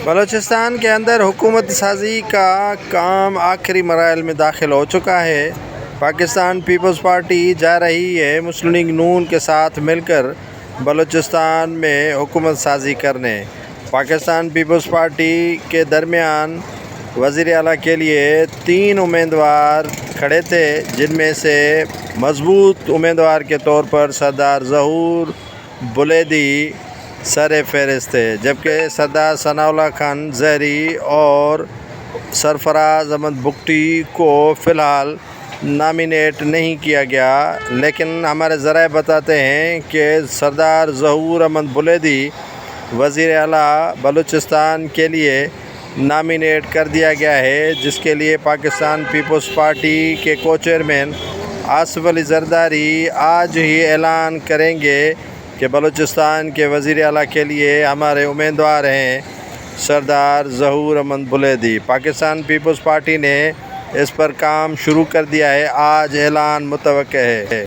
بلوچستان کے اندر حکومت سازی کا کام آخری مراحل میں داخل ہو چکا ہے۔ پاکستان پیپلز پارٹی جا رہی ہے مسلم لیگ نون کے ساتھ مل کر بلوچستان میں حکومت سازی کرنے۔ پاکستان پیپلز پارٹی کے درمیان وزیر اعلیٰ کے لیے 3 امیدوار کھڑے تھے، جن میں سے مضبوط امیدوار کے طور پر سردار ظہور بلیدی سر فہرست تھے، جبکہ سردار ثناء اللہ خان زہری اور سرفراز احمد بگٹی کو فی الحال نامینیٹ نہیں کیا گیا، لیکن ہمارے ذرائع بتاتے ہیں کہ سردار ظہور احمد بلیدی وزیر اعلیٰ بلوچستان کے لیے نامینیٹ کر دیا گیا ہے، جس کے لیے پاکستان پیپلز پارٹی کے کو چیئرمین آصف علی زرداری آج ہی اعلان کریں گے کہ بلوچستان کے وزیر اعلیٰ کے لیے ہمارے امیدوار ہیں سردار ظہور احمد بلیدی۔ پاکستان پیپلز پارٹی نے اس پر کام شروع کر دیا ہے، آج اعلان متوقع ہے۔